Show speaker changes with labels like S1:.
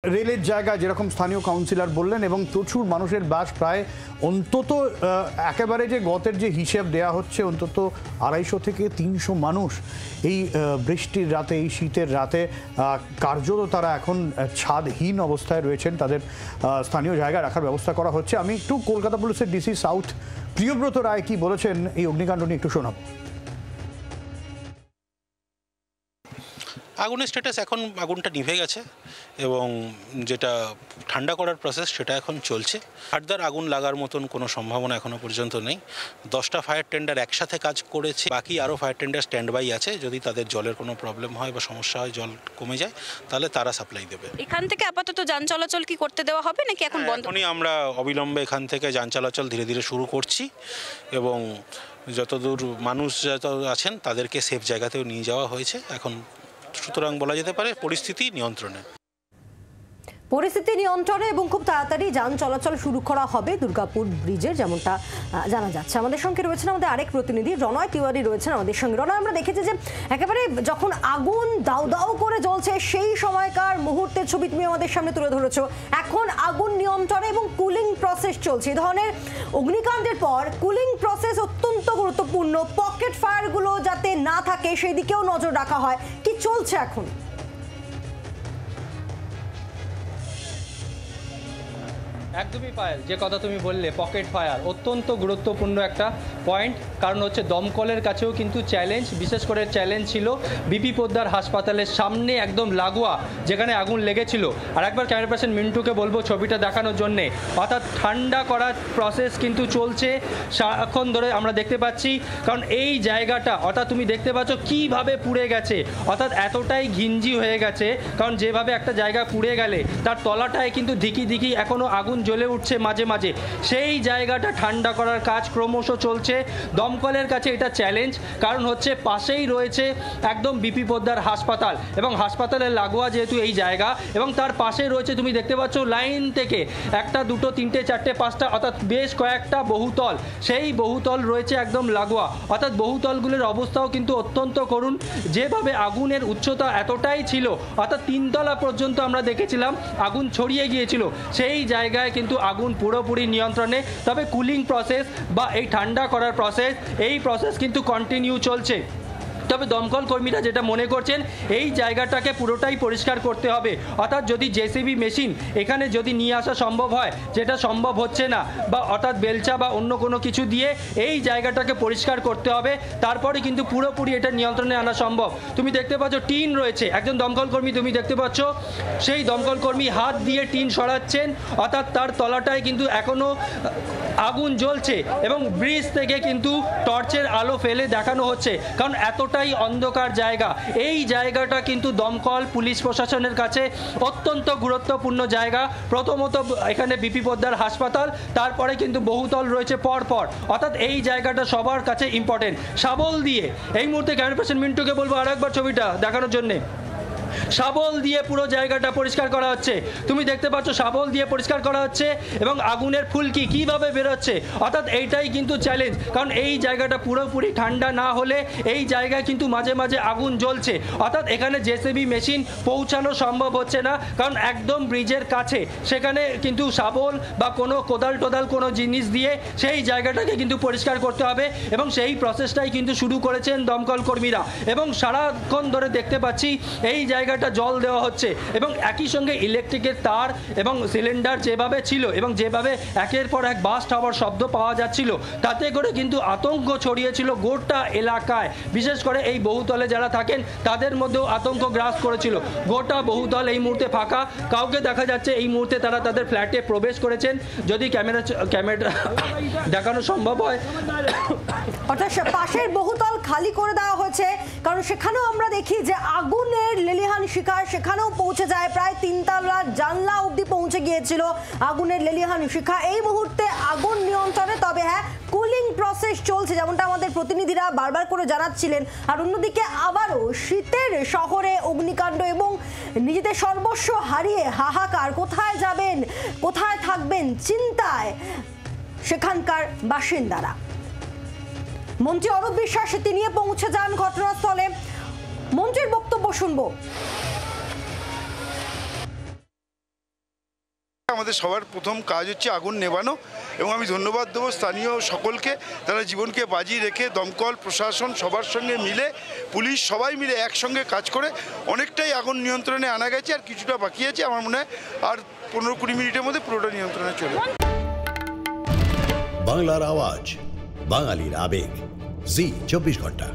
S1: রেলের জায়গা যেরকম স্থানীয় কাউন্সিলর বললেন এবং প্রচুর মানুষের বাস, প্রায় অন্তত একেবারে যে গতের যে হিসেব দেয়া হচ্ছে অন্তত 250 থেকে 300 মানুষ এই বৃষ্টির রাতে, এই শীতের রাতে কার্যত তারা এখন ছাদহীন অবস্থায় রয়েছেন। তাদের স্থানীয় জায়গায় রাখার ব্যবস্থা করা হচ্ছে। আমি একটু কলকাতা পুলিশের ডিসি সাউথ প্রিয়ব্রত রায় কি বলেছেন এই অগ্নিকাণ্ড নিয়ে একটু শোনাব।
S2: আগুনের স্ট্যাটাস এখন আগুনটা নিভে গেছে এবং যেটা ঠান্ডা করার প্রসেস সেটা এখন চলছে। ফার্দার আগুন লাগার মতন কোনো সম্ভাবনা এখনও পর্যন্ত নেই। 10টা ফায়ার টেন্ডার একসাথে কাজ করেছে, বাকি আরও ফায়ার টেন্ডার স্ট্যান্ড বাই আছে। যদি তাদের জলের কোনো প্রবলেম হয় বা সমস্যা হয়, জল কমে যায়, তাহলে তারা সাপ্লাই দেবে।
S3: এখান থেকে আপাতত যান চলাচল কি করতে দেওয়া হবে নাকি এখন বন্ধ?
S2: এখনই আমরা অবিলম্বে এখান থেকে যান চলাচল ধীরে ধীরে শুরু করছি এবং যতদূর মানুষ যত আছেন তাদেরকে সেফ জায়গাতেও নিয়ে যাওয়া হয়েছে এখন। সুতরাং বলা যেতে পারে পরিস্থিতি নিয়ন্ত্রণে
S4: এবং খুব তাড়াতাড়ি যান চলাচল শুরু করা হবে দুর্গাপুর ব্রিজের, যেমনটা জানা যাচ্ছে। আমাদের সঙ্গে রয়েছেন আমাদের আরেক প্রতিনিধি রনয় তিওয়ারি রয়েছেন আমাদের সঙ্গে। রনয়, আমরা দেখেছি যে একেবারে যখন আগুন দাউ দাউ করে জ্বলছে সেই সময়কার মুহূর্তের ছবি তুমি আমাদের সামনে তুলে ধরেছো। এখন আগুন নিয়ন্ত্রণে এবং কুলিং প্রসেস চলছে। এই ধরনের অগ্নিকাণ্ডের পর কুলিং প্রসেস অত্যন্ত গুরুত্বপূর্ণ। পকেট ফায়ারগুলো যাতে না থাকে সেই দিকেও নজর রাখা হয়। কি চলছে এখন?
S5: একদমই পায়েল, যে কথা তুমি বললে পকেট ফায়ার অত্যন্ত গুরুত্বপূর্ণ একটা পয়েন্ট। কারণ হচ্ছে দমকলের কাছেও কিন্তু চ্যালেঞ্জ, বিশেষ করে চ্যালেঞ্জ ছিল বিপি পোদ্দার হাসপাতালের সামনে একদম লাগোয়া যেখানে আগুন লেগেছিল। আর একবার ক্যামেরা পার্সন মিন্টুকে বলবো ছবিটা দেখানোর জন্যে। অর্থাৎ ঠান্ডা করার প্রসেস কিন্তু চলছে সারাক্ষণ ধরে আমরা দেখতে পাচ্ছি। কারণ এই জায়গাটা অর্থাৎ তুমি দেখতে পাচ্ছ কীভাবে পুড়ে গেছে, অর্থাৎ এতটাই ঘিঞ্জি হয়ে গেছে। কারণ যেভাবে একটা জায়গা পুড়ে গেলে তার তলাটায় কিন্তু ধিকি ধিকি এখনও আগুন জ্বলে উঠছে মাঝে মাঝে। সেই জায়গাটা ঠান্ডা করার কাজ ক্রমশ চলছে। দমকলের কাছে এটা চ্যালেঞ্জ, কারণ হচ্ছে পাশেই রয়েছে একদম বিপি পোদ্দার হাসপাতাল এবং হাসপাতালের লাগোয়া যেহেতু এই জায়গা, এবং তার পাশে রয়েছে তুমি দেখতে পাচ্ছ লাইন থেকে 1, 2, 3, 4, 5টা অর্থাৎ বেশ কয়েকটা বহুতল। সেই বহুতল রয়েছে একদম লাগোয়া, অর্থাৎ বহুতলগুলোর অবস্থাও কিন্তু অত্যন্ত করুণ। যেভাবে আগুনের উচ্চতা এতটাই ছিল, অর্থাৎ 3 তলা পর্যন্ত আমরা দেখেছিলাম আগুন ছড়িয়ে গিয়েছিল। সেই জায়গায় কিন্তু আগুন পুরোপুরি নিয়ন্ত্রণে। তবে কুলিং প্রসেস বা এই ঠান্ডা করার প্রসেস, এই প্রসেস কিন্তু কন্টিনিউ চলছে। তবে দমকল কর্মীরা যেটা মনে করছেন এই জায়গাটাকে পুরোটাই পরিষ্কার করতে হবে। অর্থাৎ যদি জেসিবি মেশিন এখানে যদি নিয়ে আসা সম্ভব হয়, যেটা সম্ভব হচ্ছে না, বা অর্থাৎ বেলচা বা অন্য কোনো কিছু দিয়ে এই জায়গাটাকে পরিষ্কার করতে হবে, তারপরে কিন্তু পুরোপুরি এটা নিয়ন্ত্রণে আনা সম্ভব। তুমি দেখতে পাচ্ছ টিন রয়েছে, একজন দমকল কর্মী তুমি দেখতে পাচ্ছ সেই দমকল কর্মী হাত দিয়ে টিন সরাচ্ছেন, অর্থাৎ তার তলাটায় কিন্তু এখনও আগুন জ্বলছে এবং ব্রিজ থেকে কিন্তু টর্চের আলো ফেলে দেখানো হচ্ছে। কারণ এতটাই অন্ধকার জায়গা, এই জায়গাটা কিন্তু দমকল পুলিশ প্রশাসনের কাছে অত্যন্ত গুরুত্বপূর্ণ জায়গা। প্রথমত এখানে বিপি পোদ্দার হাসপাতাল, তারপরে কিন্তু বহুতল রয়েছে পরপর, অর্থাৎ এই জায়গাটা সবার কাছে ইম্পর্টেন্ট। শাবল দিয়ে এই মুহূর্তে ক্যামেরা পার্সন মিন্টুকে বলবো আরেকবার ছবিটা দেখানোর জন্যে। শাবল দিয়ে পুরো জায়গাটা পরিষ্কার করা হচ্ছে। তুমি দেখতে পাচ্ছ শাবল দিয়ে পরিষ্কার করা হচ্ছে এবং আগুনের ফুলকি কিভাবে বেরোচ্ছে। অর্থাৎ এইটাই কিন্তু চ্যালেঞ্জ, কারণ এই জায়গাটা পুরোপুরি ঠান্ডা না হলে এই জায়গায় কিন্তু মাঝে মাঝে আগুন জ্বলছে। অর্থাৎ এখানে জেসিবি মেশিন পৌঁছানো সম্ভব হচ্ছে না, কারণ একদম ব্রিজের কাছে। সেখানে কিন্তু শাবল বা কোনো কোদাল টোদাল কোনো জিনিস দিয়ে সেই জায়গাটাকে কিন্তু পরিষ্কার করতে হবে এবং সেই প্রসেসটাই কিন্তু শুরু করেছেন দমকল কর্মীরা। এবং সারাক্ষণ ধরে দেখতে পাচ্ছি এই জায়গাটা জল দেওয়া হচ্ছে এবং একই সঙ্গে ইলেকট্রিকের তার এবং সিলিন্ডার যেভাবে ছিল এবং যেভাবে একের পর এক বাস্ট হওয়ার শব্দ পাওয়া যাচ্ছিল, তাতে করে কিন্তু আতঙ্ক ছড়িয়েছিল গোটা এলাকায়। বিশেষ করে এই বহুতলে যারা থাকেন তাদের মধ্যেও আতঙ্ক গ্রাস করেছিল। গোটা বহুতল এই মুহূর্তে ফাঁকা, কাউকে দেখা যাচ্ছে এই মুহূর্তে তারা তাদের ফ্ল্যাটে প্রবেশ করেছেন, যদি ক্যামেরা দেখানো সম্ভব হয়।
S4: অর্থাৎ পাশের বহুতল খালি করে দেওয়া হয়েছে, কারণ সেখানেও আমরা দেখি যে আগুনের লেলিহান শিখা সেখানেও পৌঁছে যায়। প্রায় 3 তলার জানলা অবধি পৌঁছে গিয়েছিল আগুনের লেলিহান শিখা। এই মুহূর্তে আগুন নিয়ন্ত্রণে, তবে হ্যাঁ কুলিং প্রসেস চলছে যেমনটা আমাদের প্রতিনিধিরা বারবার করে জানাচ্ছিলেন। আর অন্যদিকে আবারও শীতের শহরে অগ্নিকাণ্ড এবং নিজেদের সর্বস্ব হারিয়ে হাহাকার। কোথায় যাবেন, কোথায় থাকবেন চিন্তায় সেখানকার বাসিন্দারা। মন্ত্রী অরূপ বিশ্বাস তিনি পৌঁছে যান ঘটনাস্থলে। মন্ত্রীর বক্তব্য শুনবো।
S6: আমাদের সবার প্রথম কাজ হচ্ছে আগুন নেভানো, এবং আমি ধন্যবাদ দেবো স্থানীয় সকলকে, তারা জীবনকে বাজি রেখে দমকল প্রশাসন সবার সঙ্গে মিলে, পুলিশ সবাই মিলে একসঙ্গে কাজ করে অনেকটাই আগুন নিয়ন্ত্রণে আনা গেছে। আর কিছুটা বাকি আছে, আমার মনে হয় আর 15-20 মিনিটের মধ্যে পুরোটা নিয়ন্ত্রণে চলে যাবে।
S7: বাংলার আওয়াজ, বাঙালির আবেগ, জি 24 ঘন্টা।